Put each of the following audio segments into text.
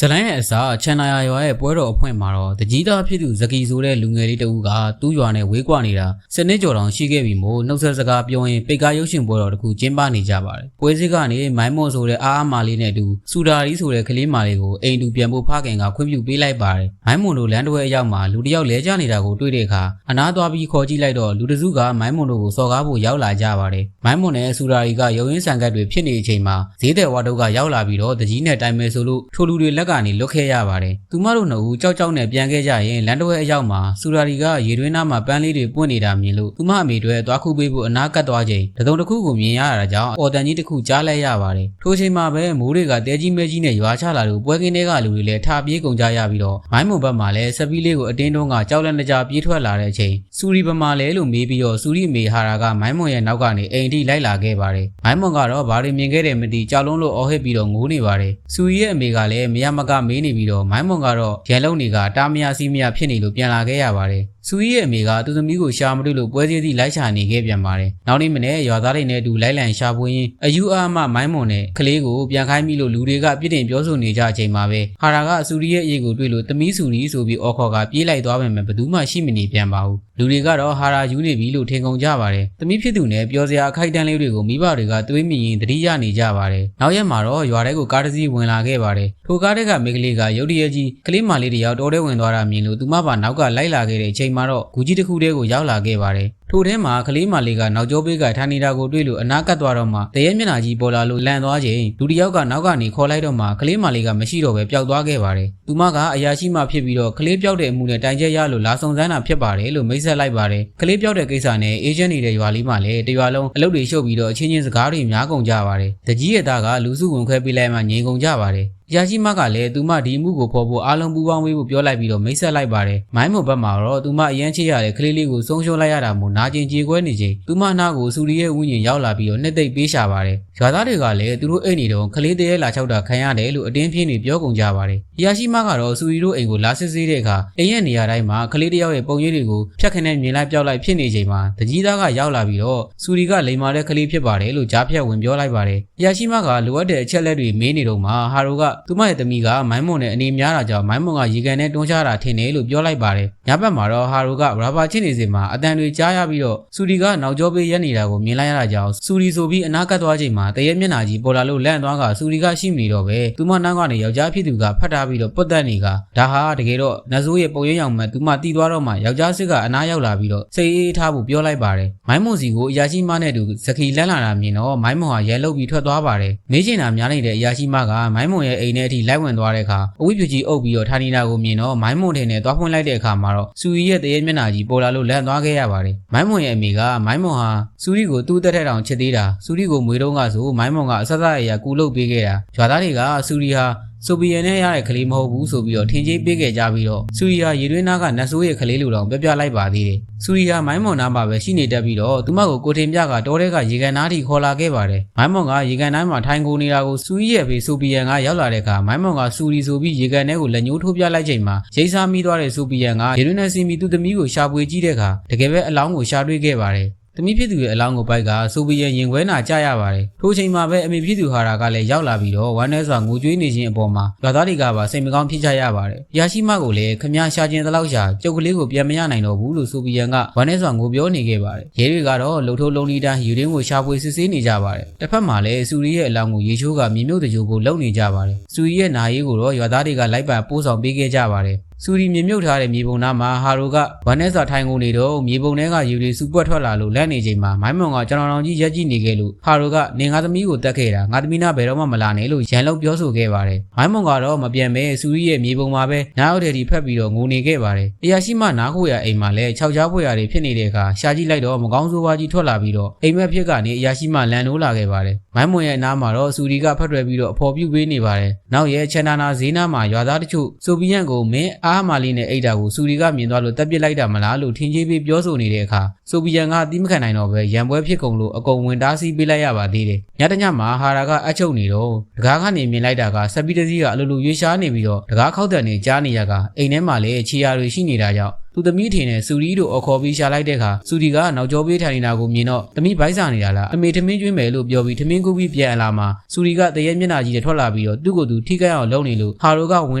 ဇလိုင်းရဲ့အစားချန်နာယာရွာရဲ့ပွဲတော်အဖွင့်မှာတော့တကြီးသားဖြစ်သူဇကီဆိုတဲ့လူငယ်လေးတဦးကတူးရွာနဲ့ဝေးကွာနေတာစနစ်ကြော်တောင်ရှိခဲ့ပြီမို့နှုတ်ဆက်စကားပြောရင်ပိတ်ကားရုပ်ရှင်ပွဲတော်တစ်ခုကျင်းပနေကြပါတယ်။ပွဲစစ်ကနေမိုင်းမွန်ဆိုတဲ့အားမာလေးနဲ့အတူစူဒါရီဆိုတဲ့ကလေးမလေးကိုအိမ်တူပြန်ဖို့ဖခင်ကခွင့်ပြုပေးလိုက်ပါတယ်။မိုင်းမွန်တို့လမ်းတစ်ဝဲအရောက်မှာလူတစ်ယောက်လဲကျနေတာကိုတွေ့တဲ့အခါအနားသွားပြီးခေါ်ကြည့်လိုက်တော့လူတစုကမိုင်းမွန်တို့ကိုစော်ကားဖို့ရောက်လာကြပါတယ်။မိုင်းမွန်နဲ့စူဒါရီကရုံရင်းဆန်ကတ်တွေဖြစ်နေတဲ့အချိန်မှာဈေးတယ်ဝါတို့ကရောက်လာပြီးတော့တကြီးနဲ့တိုင်မယ်ဆိုလို့ထိုလူတွေလက်ကနေလွတ်ခဲ့ရပါတယ်။သူမတို့နှစ်ဦးကြောက်နဲ့ပြန်ခဲ့ကြရင်လန်တဝဲအရောက်မှာစူရာရီကရေတွင်းသားမှာပန်းလေးတွေပွင့်နေတာမြင်လို့သူမအမေတွေသွားခုပေးဖို့အနားကပ်သွားချိန်တစုံတစ်ခုကိုမြင်ရတာကြောင့်အော်တန်ကြီးတစ်ခုကြားလိုက်ရပါတယ်။ထိုချိန်မှာပဲမိုးတွေကတဲကြီးမဲကြီးနဲ့ရွာချလာလို့ပွဲကင်းတွေကလူတွေလည်းထားပြေးကုန်ကြရပြီးတော့မိုင်းမုံဘက်မှာလည်းစပီးလေးကိုအတင်းတုံးကကြောက်လက်နှကြပြေးထွက်လာတဲ့အချိန်စူရီပမာလဲလို့မေးပြီးတော့စူရီအမေဟာရာကမိုင်းမွန်ရဲ့နောက်ကနေအိမ်ထိလိုက်လာခဲ့ပါတယ်။မိုင်းမွန်ကတော့ဘာတွေမြင်ခဲ့တယ်မသိကြောက်လုံးလို့အော်ဟစ်ပြီးတော့ငိုးနေပါတယ်။စူရီရဲ့အမေကလည်းမရမကမေးနေပြီးတော့မိုင်းမွန်ကတော့ရန်လုံးတွေကတားမရစီးမရဖြစ်နေလို့ပြန်လာခဲ့ရပါတယ်။စူရီရဲ့အမေကသူသမီးကိုရှာမတွေ့လို့ပွဲစည်းသည့်လိုက်ရှာနေခဲ့ပြန်ပါတယ်။နောက်နေ့မနေ့ရွာသားတွေနဲ့အတူလိုက်လံရှာဖွေရင်းအယူအားမှမိုင်းမွန်နဲ့ကလေးကိုပြန်ခိုင်းပြီးလို့လူတွေကပြစ်တင်ပြောဆိုနေကြအချိန်မှာပဲဟာရာကစူရီရဲ့အရေးကိုတွေ့လို့သမီးစူရီဆိုပြီးအော်ခေါ်ကပြေးလိုက်သွားပေမဲ့ဘယ်သူမှရှိမနေပြန်ပါဘူး။လူတွေကတော့ဟာရာယူနေပြီလို့ထင်ကုန်ကြပါတယ်။သမီးဖြစ်သူနဲ့ပြောစရာအခိုက်အတန့်လေးတွေကိုမိဘတွေကတွေးမိရင်သတိရနေကြပါတယ်။နောက်ရက်မှာတော့ရွာထဲကိုကားတစ်စီးဝင်လာခဲ့ပါတယ်။ထိုကားတွေကမိကလေးကရုတ်တရက်ကြီးကလေးမလေးတယောက်တော်ထဲဝင်သွားတာမြင်လို့သူမပါနောက်ကလိုက်လာခဲ့တဲ့အချိန်မှာတော့ဂူကြီးတစ်ခုတည်းကိုရောက်လာခဲ့ပါတယ်။ထိုထဲမှာကလေးမလေးကနောက်ကျောပေးကထိုင်နေတာကိုတွေ့လို့အနားကပ်သွားတော့မှတရဲမျက်နှာကြီးပေါ်လာလို့လန့်သွားချိန်လူတစ်ယောက်ကနောက်ကနေခေါ်လိုက်တော့မှကလေးမလေးကမရှိတော့ပဲပျောက်သွားခဲ့ပါတယ်။သူမကအရာရှိမှဖြစ်ပြီးတော့ကလေးပျောက်တဲ့အမှုနဲ့တိုင်ချက်ရလို့လာဆောင်စမ်းတာဖြစ်ပါတယ်လို့မိတ်ဆက်လိုက်ပါတယ်။ကလေးပျောက်တဲ့ကိစ္စနဲ့အေဂျင့်နေတဲ့ရွာလေးမှာလည်းတရွာလုံးအလုပ်တွေရှုပ်ပြီးတော့အချင်းချင်းစကားတွေများကုန်ကြပါတယ်။တကြီးရဲ့သားကလူစုဝင်ခွဲပေးလိုက်မှငြိမ်ကုန်ကြပါတယ်။ရာရှိမကလည်းသူမဒီမှုကိုဖော်ဖို့အားလုံးပူးပေါင်းပေးဖို့ပြောလိုက်ပြီးတော့မိတ်ဆက်လိုက်ပါတယ်။မိုင်းမုံဘက်မှာတော့သူမအရန်ချစ်ရတဲ့ကလေးလေးကိုဆုံးရှုံးလိုက်ရတာမို့နာကျင်ကြေကွဲနေချိန်သူမနာကိုစူရီရဲ့ဥယျာဉ်ရောက်လာပြီးတော့နှစ်သိမ့်ပေးရှာပါတယ်။ရွာသားတွေကလည်းသူတို့အိမ်နေတော့ကလေးတည်းလာချောက်တာခံရတယ်လို့အတင်းပြင်းနေပြောကုန်ကြပါတယ်။ရာရှိမကတော့စူရီတို့အိမ်ကိုလာစစ်ဆေးတဲ့အခါအိမ်ရဲ့နေရာတိုင်းမှာကလေးတယောက်ရဲ့ပုံရိပ်တွေကိုဖြတ်ခနဲ့မြင်လိုက်ပြောက်လိုက်ဖြစ်နေချိန်မှာတကြီးသားကရောက်လာပြီးတော့စူရီကလိမ်မာတဲ့ကလေးဖြစ်ပါတယ်လို့ကြားဖြတ်ဝင်ပြောလိုက်ပါတယ်။ရာရှိမကလိုအပ်တဲ့အချက်လက်တွေမေးနေတော့မှဟာရိုကသူမရဲ့သမီးကမိုင်းမွန်နဲ့အနေများတာကြောင့်မိုင်းမွန်ကရေကန်နဲ့တွန်းချတာထင်တယ်လို့ပြောလိုက်ပါတယ်။ညဘက်မှာတော့ဟာရိုကရာဘာချစ်နေစဉ်မှာအတန်တွေကြားရပြီးတော့စူရီကနောက်ကျောပေးရက်နေတာကိုမြင်လိုက်ရတာကြောင့်စူရီဆိုပြီးအနားကပ်သွားချိန်မှာတရဲမျက်နှာကြီးပေါ်လာလို့လန့်သွားကစူရီကရှိမနေတော့ပဲသူမနောက်ကနေယောက်ျားဖြစ်သူကဖတ်ထားပြီးတော့ပုတ်တက်နေကဒါဟာတကယ်တော့နတ်ဆိုးရဲ့ပုံရိပ်အောင်မှသူမတီးသွားတော့မှယောက်ျားစစ်ကအနားရောက်လာပြီးတော့စိတ်အေးထားဖို့ပြောလိုက်ပါတယ်။မိုင်းမွန်စီကိုအရာရှိမနဲ့တူဇကီလန့်လာတာမြင်တော့မိုင်းမွန်ဟာရဲလုတ်ပြီးထွက်သွားပါတယ်။မေးချင်တာများနေတဲ့အရာရှိမကမိုင်းမွန်ရဲ့အိမ်ထဲအထိလိုက်ဝင်သွားတဲ့အခါအဝိပြူကြီးအုပ်ပြီးတော့ထိုင်နေတာကိုမြင်တော့မိုင်းမွန်ထင်နဲ့သွားဖွင့်လိုက်တဲ့အခါမှာတော့စူရီရဲ့တရဲမျက်နှာကြီးပေါ်လာလို့လန့်သွားခဲ့ရပါတယ်။မိုင်းမွန်ရဲ့အမေကမိုင်းမွန်ဟာစူရီကိုသူ့တက်ထက်တောင်ချစ်သေးတာစူရီကိုမွေးတော့ကဆိုမိုင်းမွန်ကအဆက်ဆက်အရာကူလုပ်ပေးခဲ့တာရွာသားတွေကစူရီဟာဆိုဗီယက်နဲ့ရတဲ့ကလေးမဟုတ်ဘူးဆိုပြီးတော့ထင်ကြီးပေးခဲ့ကြပြီးတော့စူရီယာရေတွင်းသားကနတ်ဆိုးရဲ့ကလေးလိုတောင်ပြလိုက်ပါသေးတယ်။စူရီယာမိုင်းမွန်နားမှာပဲရှိနေတတ်ပြီးတော့သူမကိုထင်ပြကတောထဲကရေကန်သားထိခေါ်လာခဲ့ပါတယ်။မိုင်းမွန်ကရေကန်တိုင်းမှာထိုင်ကုန်နေတာကိုစူရီရဲ့ဖေဆိုဗီယန်ကရောက်လာတဲ့အခါမိုင်းမွန်ကစူရီဆိုပြီးရေကန်ထဲကိုလက်ညှိုးထိုးပြလိုက်ချိန်မှာရိတ်စားမိသွားတဲ့ဆိုဗီယန်ကရေတွင်းနဲ့စီမီသူ့သမီးကိုရှာဖွေကြည့်တဲ့အခါတကယ်ပဲအလောင်းကိုရှာတွေ့ခဲ့ပါတယ်။သမီးဖြစ်သူရဲ့အလောင်းကိုပိုက်ကဆိုဗီယန်ရင်ခွဲနာကြရပါတယ်။ထိုချိန်မှာပဲအမေဖြစ်သူဟာရာကလည်းရောက်လာပြီးတော့ဝမ်းနဲစွာငိုကြွေးနေခြင်းအပေါ်မှာရွာသားတွေကပါစိတ်မကောင်းဖြစ်ကြရပါတယ်။ရာရှိမကိုလည်းခမရှာခြင်းတလောက်ရှာကျုပ်ကလေးကိုပြန်မရနိုင်တော့ဘူးလို့ဆိုဗီယန်ကဝမ်းနဲစွာငိုပြောနေခဲ့ပါတယ်။ရဲတွေကတော့လှုပ်ထိုးလုံးလီတန်းယူရင်းကိုရှာဖွေစစ်ဆေးနေကြပါတယ်။တစ်ဖက်မှာလည်းစူရီရဲ့အလောင်းကိုရေချိုးကမြေမြုပ်တကြိုကိုလုံနေကြပါတယ်။စူရီရဲ့နာရေးကိုတော့ရွာသားတွေကလိုက်ပံပို့ဆောင်ပေးခဲ့ကြပါတယ်။စူရီမြေမြုပ်ထားတဲ့မြေပုံနားမှာဟာရိုကဝမ်းနဲစွာထိုင်ကုန်နေတော့မြေပုံထဲကရေတွေစူပွက်ထွက်လာလို့လန့်နေချိန်မှာမိုင်းမွန်ကကျွန်တော်ကြီးရက်ကြည့်နေခဲ့လို့ဟာရိုကနေငါသမီးကိုတက်ခဲ့တာငါသမီးနာဘယ်တော့မှမလာနဲ့လို့ရန်လုံးပြောဆိုခဲ့ပါတယ်။မိုင်းမွန်ကတော့မပြန်ပဲစူရီရဲ့မြေပုံမှာပဲနားရောက်တဲ့ဒီဖက်ပြီးတော့ငိုနေခဲ့ပါတယ်။အရာရှိမနားခိုရအိမ်မှာလည်းခြောက်ကြားဖွေရာတွေဖြစ်နေတဲ့အခါရှာကြည့်လိုက်တော့မကောင်းဆိုးပါကြီးထွက်လာပြီးတော့အိမ်မက်ဖြစ်ကနေအရာရှိမလန်နိုးလာခဲ့ပါတယ်။မိုင်းမွန်ရဲ့အနားမှာတော့စူရီကဖက်တွယ်ပြီးတော့အဖော်ပြုပေးနေပါတယ်။နောက်ရဲ့ချန်နာနာဈေးနားမှာရွာသားတချို့ဆိုဗီယန်ကိုမင်းအားမာလီနဲ့အိတ်ကိုစူရီကမြင်သွားလို့တက်ပစ်လိုက်တာမလားလို့ထင်ကြီးပြီးပြောဆိုနေတဲ့အခါဆိုဗီယန်ကအတိမခံနိုင်တော့ပဲရန်ပွဲဖြစ်ကုန်လို့အကုန်ဝင်တားဆီးပေးလိုက်ရပါသေးတယ်။ညတညမှာဟာရာကအချုပ်နေတော့တကားကနေမြင်လိုက်တာကစပီတစီကအလိုလိုရွေးရှားနေပြီးတော့တကားခောက်တန်နေကြားနေရကအိမ်ထဲမှာလည်းခြေရာတွေရှိနေတာကြောင့် သူသမီးထင်တဲ့စူရီတို့အော်ခေါ်ပြီးရှာလိုက်တဲ့အခါစူရီကနောက်ကျောပေးထိုင်နေတာကိုမြင်တော့သမီးဘိုက်စာနေတာလားအမေထမင်းကျွေးမယ်လို့ပြောပြီးထမင်းကူးပြီးပြန်လာမှာစူရီကတရေမျက်နှာကြီးနဲ့ထွက်လာပြီးတော့သူ့ကိုယ်သူထိခိုက်အောင်လုပ်နေလို့ဟာရိုကဝင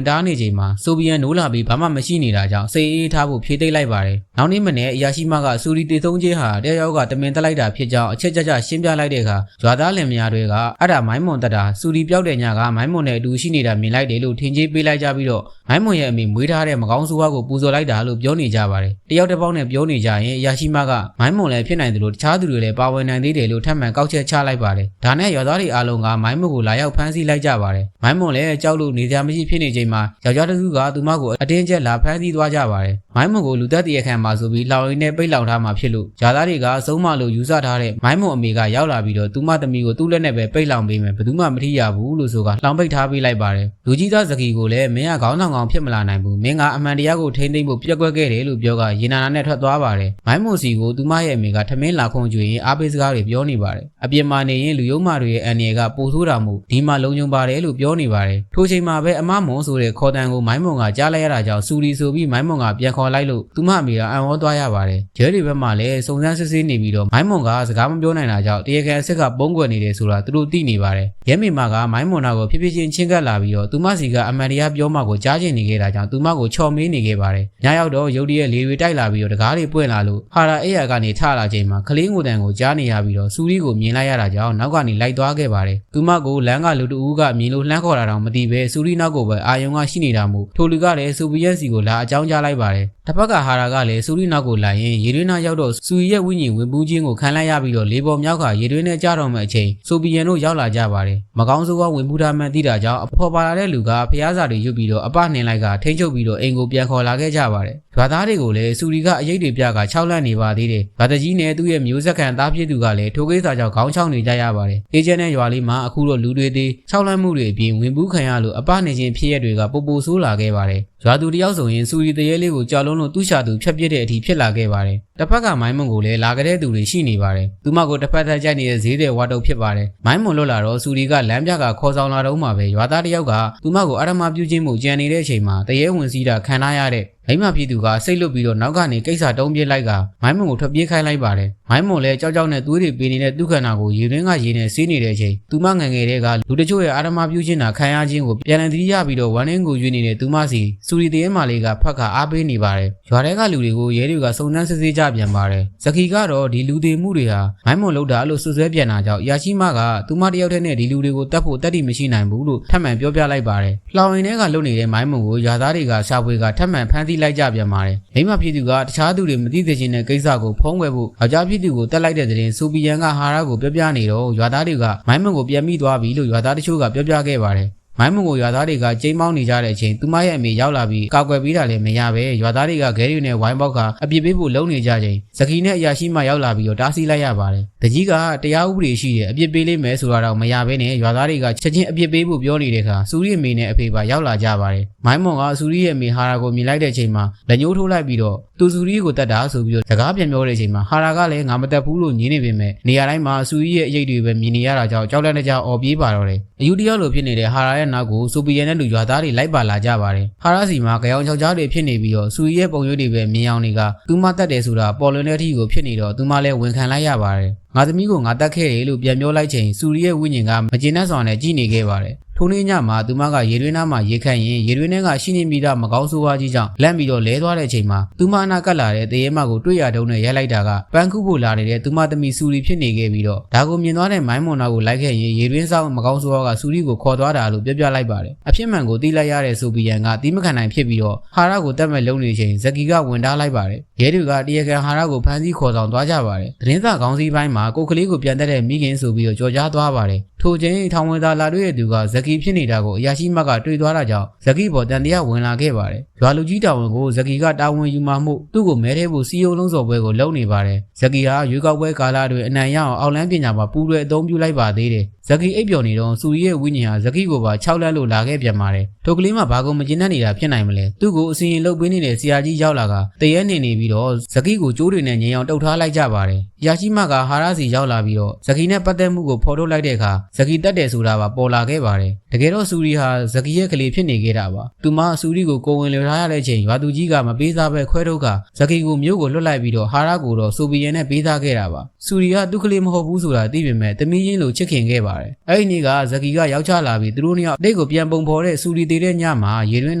်တားနေချိန်မှာဆိုဗီယက်နိုးလာပြီးဘာမှမရှိနေတာကြောင့်စိတ်အေးထားဖို့ဖြေသိမ့်လိုက်ပါတယ်နောက်နေ့မနေ့အရာရှိမကစူရီတေသုံးချင်းဟာတယောက်ကတမင်တက်လိုက်တာဖြစ်ကြောင်းအချက်ကြရှင်းပြလိုက်တဲ့အခါရွာသားလင်မယားတွေကအဲ့ဒါမိုင်းမွန်တက်တာစူရီပြောက်တဲ့ညကမိုင်းမွန်နဲ့အတူရှိနေတာမြင်လိုက်တယ်လို့ထင်ကြေးပေးလိုက်ကြပြီးတော့မိုင်းမွန်ရဲ့အမေမွေးထားတဲ့မကောင်းဆိုးဝါးကိုပူဇော်လိုက်တာလို့ပြောနေကြပါတယ်တယောက်တစ်ပေါက်နဲ့ပြောနေကြရင်အရာရှိမကမိုင်းမွန်လည်းဖြစ်နိုင်တယ်လို့တခြားသူတွေလည်းပါဝင်နိုင်သေးတယ်လို့ထပ်မံကောက်ချက်ချလိုက်ပါတယ်ဒါနဲ့ရွာသားတွေအားလုံးကမိုင်းမွန်ကိုလာရောက်ဖမ်းဆီးလိုက်ကြပါတယ်မိုင်းမွန်လည်းကြောက်လို့နေစရာမရှိဖြစ်နေချိန်မှာယောက်ျားတစ်စုကသူမကိုအတင်းကျပ်လာဖမ်းဆီးသွားကြပါတယ်မိုင်းမွန်ကိုလူသက်တရခံမှာဆိုပြီးလှောင်ရင်းနဲ့ပိတ်လောင်ထားမှာဖြစ်လို့ရွာသားတွေကဆုံးမလို့ယူဆထားတဲ့မိုင်းမွန်အမေကရောက်လာပြီးတော့သူမသမီးကိုသူ့လက်နဲ့ပဲပိတ်လောင်ပေးမယ်ဘယ်သူမှမထိရဘူးလို့ဆိုကလောင်ပိတ်ထားပေးလိုက်ပါတယ်လူကြီးသားဇကီကိုလည်းမင်းကခေါင်းဆောင်ကောင်ဖြစ်မလာနိုင်ဘူးမင်းကအမှန်တရားကိုထိန်းသိမ်းဖို့ပြက်ကွက်ခဲ့တယ်လို့ပြောကရေနာနာနဲ့ထွက်သွားပါတယ်မိုင်းမွန်စီကိုသူမရဲ့အမေကထမင်းလာခွန်ကျွေရင်အားပေးစကားတွေပြောနေပါတယ်အပြင်မှာနေရင်လူယုံမာတွေရဲ့အန်ရကပိုဆိုးတာမို့ဒီမှာလုံခြုံပါတယ်လို့ပြောနေပါတယ်ထိုချိန်မှာပဲအမမွန်ဆိုတဲ့ခေါ်တန်ကိုမိုင်းမွန်ကကြားလိုက်ရတာကြောင့်စူရီဆိုပြီးမိုင်းမွန်ကပြန်ခေါ်လိုက်လို့သူမအမေကအံ့ဩသွားရပါတယ်ရဲတွေဘက်မှလည်းစုံစမ်းစစ်ဆေးနေပြီးတော့မိုင်းမွန်ကစကားမပြောနိုင်တာကြောင့်တရားခံအစ်စ်ကပုံကွယ်နေတယ်ဆိုတာသူတို့သိနေပါတယ်ရဲမိမကမိုင်းမွန်နာကိုဖြည်းဖြည်းချင်းချင်းကပ်လာပြီးတော့သူမစီကအမှန်တရားပြောမှကိုကြားကျင်နေခဲ့တာကြောင့်သူမကိုချော်မေးနေခဲ့ပါတယ်ညရောက်တော့ရုတ်တရက်လေတွေတိုက်လာပြီးတော့တကားတွေပွင့်လာလို့ဟာရာအိယာကနေထလာချိန်မှာကလေးငိုတန်ကိုကြားနေရပြီးတော့စူရီကိုမြင်လိုက်ရတာကြောင့်နောက်ကနေလိုက်သွားခဲ့ပါတယ်သူမကိုလမ်းကလူတဦးကမြင်လို့လှမ်းခေါ်တာတောင်မသိပဲစူရီနောက်ကိုပဲအာယုံကရှိနေတာမို့ထိုလူကလည်းဆိုဗီယက်စီကိုလာအကြောင်းကြားလိုက်ပါတယ်တစ်ဖက်ကဟာရာကလည်းစူရီနောက်ကိုလာရင်ရေတွင်းနာရောက်တော့စူရီရဲ့ဝိညာဉ်ဝင်ပူးခြင်းကိုခံလိုက်ရပြီးတော့လေပေါ်မြောက်ကရေတွင်းနဲ့ကြားတော်မဲ့အချိန်ဆိုဗီယန်တို့ရောက်လာကြပါတယ်မကောင်းဆိုးဝါးဝင်ပူးထားမှန်းသိတာကြောင့်အဖော်ပါလာတဲ့လူကဖျားစာတွေယူပြီးတော့အပနှင်လိုက်ကထိန်းချုပ်ပြီးတော့အိမ်ကိုပြန်ခေါ်လာခဲ့ကြပါတယ်ရွာသားတွေကိုလည်းစူရီကအရေးတွေပြက6လန့်နေပါသေးတယ်ဗာတကြီးနဲ့သူ့ရဲ့မျိုးဆက်ခံသားဖြစ်သူကလည်းထိုကိစ္စကြောင့်ခေါင်းချောင်းနေကြရပါတယ်အေဂျင့်နဲ့ရွာလေးမှာအခုတော့လူတွေသေး6လန့်မှုတွေအပြင်ဝင်ပူးခံရလို့အပနေခြင်းဖြစ်ရတွေကပိုဆိုးလာခဲ့ပါတယ်ရွာသူတယောက်ဆိုရင်စူရီတရေလေးကိုကြောက်လုံးလို့သူ့ရှာသူဖြတ်ပြစ်တဲ့အထိဖြစ်လာခဲ့ပါတယ်တစ်ဖက်ကမိုင်းမွန်ကိုလည်းလာကြတဲ့သူတွေရှိနေပါတယ်သူမကိုတစ်ဖက်သက်ကြိုက်နေတဲ့ဈေးတဲ့ဝါတုပ်ဖြစ်ပါတယ်မိုင်းမွန်လွတ်လာတော့စူရီကလမ်းပြကခေါ်ဆောင်လာတော့မှပဲရွာသားတယောက်ကသူမကိုအာရမပြုခြင်းမှုကြံနေတဲ့အချိန်မှာတရေဝင်စည်းတာခံရတဲ့မိမပြည်သူကစိတ်လွတ်ပြီးတော့နောက်ကနေကိစ္စတုံးပြစ်လိုက်ကမိုင်းမွန်ကိုထွက်ပြေးခိုင်းလိုက်ပါတယ်မိုင်းမွန်လည်းကြောက်ကြောက်နဲ့သွေးတွေပေးနေတဲ့သူ့ခန္ဓာကိုရေတွင်းကရေနဲ့ဆေးနေတဲ့အချိန်သူမငငယ်တဲ့ကလူတချို့ရဲ့အာရမပြုခြင်းတာခံရခြင်းကိုပြန်လည်သတိရပြီးတော့ဝမ်းနှင်းကိုရွေးနေတဲ့သူမစီစူရီတရေမာလေးကဖက်ကအားပေးနေပါတယ်ရွာထဲကလူတွေကိုရဲတွေကစုံစမ်းစစ်ဆေးကြပြန်ပါတယ်ဇကီကတော့ဒီလူတွေမှုတွေဟာမိုင်းမွန်လောက်တာလို့ဆွဆွဲပြန်တာကြောင့်ယာရှိမကသူမတယောက်တည်းနဲ့ဒီလူတွေကိုတတ်ဖို့တတ်တိမရှိနိုင်ဘူးလို့ထပ်မံပြောပြလိုက်ပါတယ်လှောင်ရင်ထဲကလုံနေတဲ့မိုင်းမွန်ကိုရွာသားတွေကရှာဖွေကထပ်မံဖမ်းဆီးလိုက်ကြပြန်ပါတယ်မိမပြည်သူကတခြားသူတွေမသိသိချင်းတဲ့ကိစ္စကိုဖုံးကွယ်ဖို့ယောက်ျားပြည်သူကိုတက်လိုက်တဲ့တဲ့စူပီယန်ကဟာရာကိုပြောပြနေတော့ရွာသားတွေကမိုင်းမွန်ကိုပြန်မိသွားပြီလို့ရွာသားတချို့ကပြောပြခဲ့ပါတယ်မိုင်းမွန်ကိုရွာသားတွေကကျိမ်းမောင်းနေကြတဲ့အချိန်သူမရဲ့အမေရောက်လာပြီးကောက်ွယ်ပေးတာလည်းမရပဲရွာသားတွေကဂဲရီနဲ့ဝိုင်းပေါက်ကအပြစ်ပေးဖို့လုံနေကြချိန်ဇကီနဲ့အရာရှိမှရောက်လာပြီးတော့တားဆီးလိုက်ရပါတယ်တကြီးကတရားဥပဒေရှိတယ်အပြစ်ပေးလိမ့်မယ်ဆိုတာတော့မရဘဲနဲ့ရွာသားတွေကချက်ချင်းအပြစ်ပေးဖို့ပြောနေတဲ့အခါစူရီအမေနဲ့အဖေပါရောက်လာကြပါတယ်မိုင်းမွန်ကစူရီရဲ့အမေဟာရာကိုမြင်လိုက်တဲ့အချိန်မှာလက်ညှိုးထိုးလိုက်ပြီးတော့သူစူရီကိုတတ်တာဆိုပြီးတော့စကားပြန်ပြောတဲ့အချိန်မှာဟာရာကလည်းငါမတတ်ဘူးလို့ညင်းနေပေမဲ့နေရာတိုင်းမှာစူရီရဲ့အရေးတွေပဲမြင်နေရတာကြောင့်ကြောက်လန့်တဲ့ကြောင်အော်ပြေးပါတော့တယ်အယူတယောက်လိုဖြစ်နေတဲ့ဟာရာရဲ့နောက်ကိုစူပီယန်နဲ့လူရွာသားတွေလိုက်ပါလာကြပါတယ်ဟာရာစီမှာကြောင်ချောက်ကြားတွေဖြစ်နေပြီးတော့စူရီရဲ့ပုံရိပ်တွေပဲမြင်အောင်တွေကသူမတတ်တယ်ဆိုတာပေါ်လွင်တဲ့အထိကိုဖြစ်နေတော့သူမလည်းဝန်ခံလိုက်ရပါတယ်ငါသမီးကိုငါတတ်ခဲ့တယ်လို့ပြန်ပြောလိုက်ချိန်စူရီရဲ့ဝိညာဉ်ကမကျေနပ်စွာနဲ့ကြည်နေခဲ့ပါတယ်ထိုနေ့ညမှာသူမကရေတွင်းနားမှာရေခန့်ရင်ရေတွင်းထဲကရှိနေမိတာမကောင်းဆိုးဝါးကြီးကြောင့်လက်ပြီးတော့လဲသွားတဲ့အချိန်မှာသူမအနာကပ်လာတဲ့တရေမကိုတွေ့ရတုံးနဲ့ရိုက်လိုက်တာကပန်းခုဖို့လာနေတဲ့သူမသမီးစူရီဖြစ်နေခဲ့ပြီးတော့ဒါကိုမြင်သွားတဲ့မိုင်းမွန်နာကိုလိုက်ခဲ့ရင်ရေတွင်းဆောင်မကောင်းဆိုးဝါးကစူရီကိုခေါ်သွားတာလို့ပြောပြလိုက်ပါတယ်အဖြစ်မှန်ကိုသိလိုက်ရတဲ့ဆိုပီယန်ကတီးမခံနိုင်ဖြစ်ပြီးတော့ဟာရာကိုတတ်မဲ့လုံနေချိန်ဇကီကဝင်တားလိုက်ပါတယ်ရဲတွေကတရားခံဟာရာကိုဖမ်းဆီးခေါ်ဆောင်သွားကြပါတယ်သတင်းစာခေါင်းစည်းပိုင်းမှာကိုကလေးကိုပြန်တက်တဲ့မိခင်ဆိုပြီးတော့ကြော်ကြားသွားပါတယ်ထိုချိန်ထောင်ဝင်သားလာတွေ့တဲ့သူကဇကီဖြစ်နေတာကိုအရာရှိမကတွေ့သွားတာကြောင့်ဇကီပေါ်တန်တရားဝင်လာခဲ့ပါတယ်ရွာလူကြီးတာဝန်ကိုဇကီကတာဝန်ယူမှမှုသူ့ကိုမဲထဲဖို့စီယုံလုံးစော်ပွဲကိုလုပ်နေပါတယ်ဇကီဟာရွေးကောက်ပွဲကာလတွင်အနိုင်ရအောင်အောက်လန်းပညာမှာပူးတွဲအသုံးပြုလိုက်ပါသေးတယ်ဇကီအိပ်ပျော်နေတော့စူရီရဲ့ဝိညာဉ်ဟာဇကီကိုပါ6လန့်လို့လာခဲ့ပြန်ပါတယ်ထိုကလေးမှဘာကိုမကျဉ်းတတ်နေတာဖြစ်နိုင်မလဲသူ့ကိုအစီရင်လုပ်ပေးနေတဲ့ဆရာကြီးရောက်လာကတရဲနေပြီးတော့ဇကီကိုကြိုးတွေနဲ့ငြိမ်အောင်တုတ်ထားလိုက်ကြပါတယ်အရာရှိမကဟာရာစီရောက်လာပြီးတော့ဇကီနဲ့ပတ်သက်မှုကိုဖော်ထုတ်လိုက်တဲ့အခါ ဇကီတက်တယ်ဆိုတာပါပေါ်လာခဲ့ပါတယ်တကယ်တော့ဆူရီဟာဇကီရဲ့ကလေးဖြစ်နေခဲ့တာပါသူမဆူရီကိုကိုဝင်လျော်ထားရတဲ့ချိန်ရွာသူကြီးကမပေးစားပဲခွဲထုတ်ကဇကီကိုမြို့ကိုလွတ်လိုက်ပြီးတော့ဟာရကိုတော့ဆိုဗီယက်နဲ့ပေးစားခဲ့တာပါဆူရီကသူ့ကလေးမဟုတ်ဘူးဆိုတာသိပေမဲ့တမီးချင်းလိုချစ်ခင်ခဲ့ပါတယ်အဲ့ဒီနေ့ကဇကီကရောက်ချလာပြီးသူတို့နှစ်ယောက်တိတ်ကိုပြန်ပုံဖော်တဲ့ဆူရီသေးတဲ့ညမှာရေတွင်း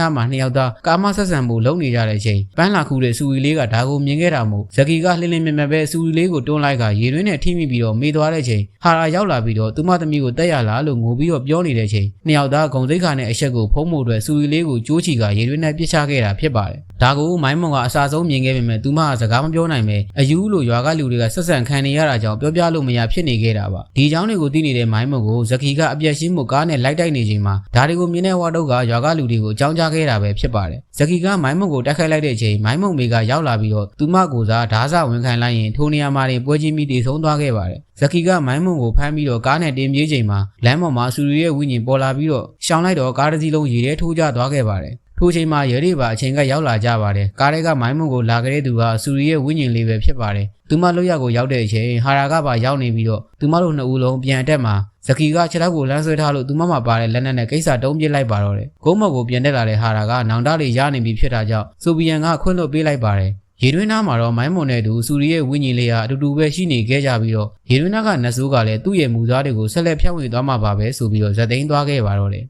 သားမှာနှစ်ယောက်သားကာမဆက်ဆံမှုလုပ်နေကြတဲ့ချိန်ပန်းလာခူတဲ့ဆူရီလေးကဒါကိုမြင်ခဲ့တာမို့ဇကီကလှင်းလှင်းမြက်မြက်ပဲဆူရီလေးကိုတွန်းလိုက်ကရေတွင်းနဲ့ထိမိပြီးတော့မေးသွားတဲ့ချိန်ဟာရာရောက်လာပြီးတော့သူမသမီးကိုတက်ရလားလို့ငိုပြီးတော့ပြောနေတဲ့ချိန်နှစ်ယောက်သားဂုံစိတ်ခါနဲ့အဆက်ကိုဖုံးမှုအတွက်ဆူရီလေးကိုကြိုးချီကရေတွင်းနဲ့ပစ်ချခဲ့တာဖြစ်ပါတယ်ဒါကိုမိုင်းမွန်ကအစာဆုံးမြင်ခဲ့ပေမဲ့သူမကစကားမပြောနိုင်ပဲအယူလို့ရွာကလူတွေကဆက်ဆံခံနေရတာကြောင့်ပြောပြလို့မရဖြစ်နေခဲ့တာပါဒီအကြောင်းတွေကိုသိနေတဲ့မိုင်းမွန်ကိုဇကီကအပြက်ရှင်းမှုကားနဲ့လိုက်တိုက်နေချိန်မှာဒါတွေကိုမြင်တဲ့ဝါတုတ်ကရွာကလူတွေကိုအကြောင်းကြားခဲ့တာပဲဖြစ်ပါတယ်ဇကီကမိုင်းမွန်ကိုတိုက်ခိုက်လိုက်တဲ့အချိန်မိုင်းမွန်မေကရောက်လာပြီးတော့သူမကိုစားဓာတ်စဝင်ခံလိုက်ရင်ထိုနေရာမှာပွဲချင်းပြီးတည်ဆုံးသွားခဲ့ပါတယ်ဇကီကမိုင်းမွန်ကိုဖမ်းပြီးတော့ကားနဲ့တင်ပြေးချိန်မှာလမ်းပေါ်မှာဆူရီရဲ့ဝိညာဉ်ပေါ်လာပြီးတော့ရှောင်းလိုက်တော့ကားတစ်စီးလုံးရေထဲထိုးကျသွားခဲ့ပါတယ်ထိုချိန်မှာရဲတွေပါအချိန်ကရောက်လာကြပါတယ်ကားတွေကမိုင်းမွန်ကိုလာခဲ့တဲ့သူကဆူရီရဲ့ဝိညာဉ်လေးပဲဖြစ်ပါတယ်သူမလွတ်ရကိုရောက်တဲ့အချိန်ဟာရာကပါရောက်နေပြီးတော့သူမတို့နှစ်ဦးလုံးပြန်တက်မှာဇကီကခြေထောက်ကိုလမ်းဆွဲထားလို့သူမမှာပါတဲ့လက်နက်နဲ့ကိစ္စတုံးပစ်လိုက်ပါတော့တယ်ဂုံးမော်ကိုပြန်တက်လာတဲ့ဟာရာကနောင်တလေးရနေပြီဖြစ်တာကြောင့်ဆိုဗီယန်ကခွင့်လွှတ်ပေးလိုက်ပါတယ်ရေတွင်းသားမှာတော့မိုင်းမွန်နဲ့သူဆူရီရဲ့ဝိညာဉ်လေးဟာအတူတူပဲရှိနေခဲ့ကြပြီးတော့ရေတွင်းသားကနတ်ဆိုးကလည်းသူ့ရဲ့မူသားတွေကိုဆက်လက်ဖြန့်ဝေသွားမှာပါပဲဆိုပြီးတော့ဇက်သိန်းသွားခဲ့ပါတော့တယ်